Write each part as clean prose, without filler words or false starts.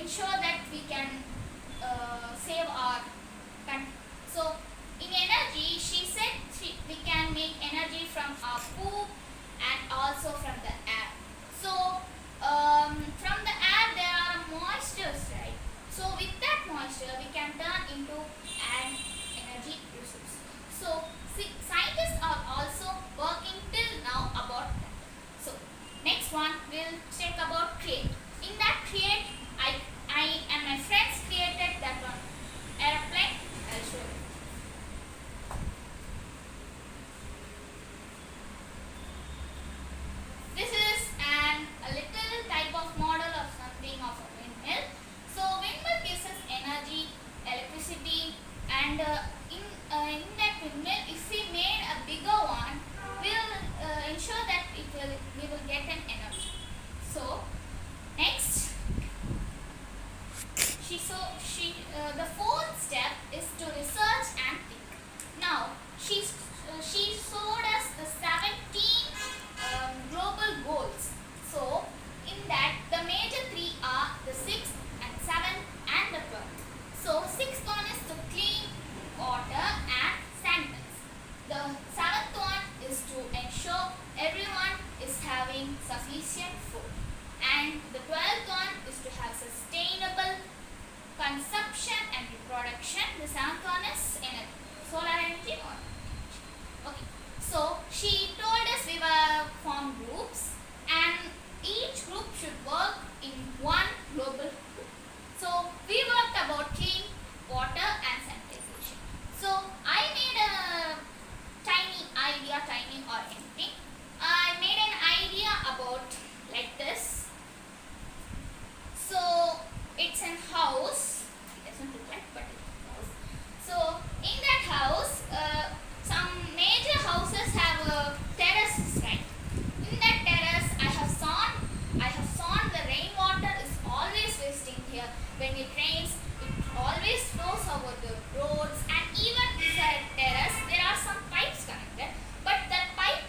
ensure that we can save our country. So in energy, she said we can make energy from our poop and also from the air. So from the air there are moistures, right? So with that moisture we can turn into an energy resource. So scientists are also working till now about that. So next one we'll check about create. In that create, I and my friends created that one airplane. I'll show you. This is a little type of model of something of a windmill. So windmill gives us energy, electricity, and in that windmill, if we made a bigger one, we'll ensure that we will get an energy. So next, the fourth step is to research and think. Now she showed us the 17 global goals. So in that the major three are the 6th and 7th and the 12th. So 6th one is to clean water and sanitize. The 7th one is to ensure everyone is having sufficient food. And the 12th one is to have sustainable consumption and reproduction. The 7th one is energy, solar energy or okay. So she told us we will form groups and each group should work in one global group. So we worked about clean water and sanitization. So I made a tiny or anything. I made an idea about like this. So it's a house. It doesn't look like, but it's a house. So in that house, some major houses have terraces, right? In that terrace, I have sawn the rainwater is always wasting here. When it rains, it always flows over the roads, and even beside terrace, there are some pipes connected. But that pipe,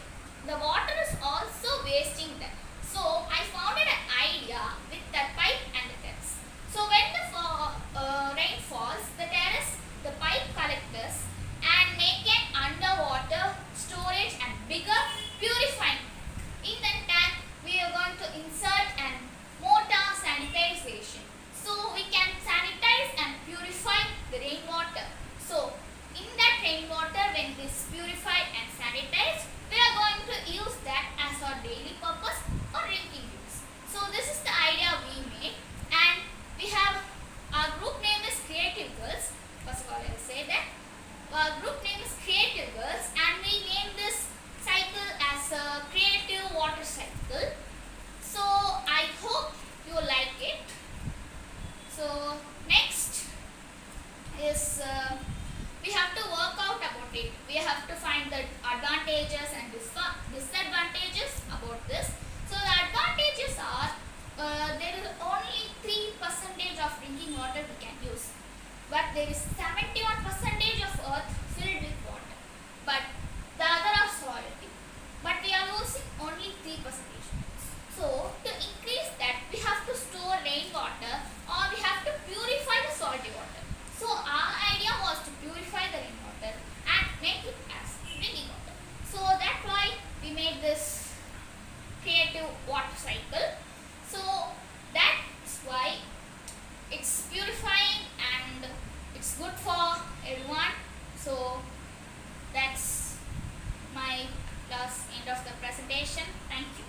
the water is also wasting there. So I founded an idea with that pipe and the terrace. So when the rain falls, the pipe collectors and make an underwater storage and bigger purifying. In that tank, we are going to insert an motor sanitization. So we can sanitize and purify the rainwater. So in that rainwater, when it is purified and sanitized, we are going to use that as our daily purpose or drinking use. So this is the idea we made, and we have our group name is Creative Girls. First of all, I will say that our group name is Creative Girls, and we named this cycle as a creative water cycle. So I hope you like it. So next is we have to work out about it. We have to find the advantages and disadvantages about this. So the advantages are there is only 3% of drinking water we can use, but there is 71% of earth filled with water, but the other are salty, but we are using only 3%. So to increase that, we have to store rainwater or we have to purify the salty water. So our idea was to purify the rainwater and make it as drinking water. So that's why we made this creative water cycle. So that's why it's purifying and it's good for everyone. So that's my last end of the presentation. Thank you.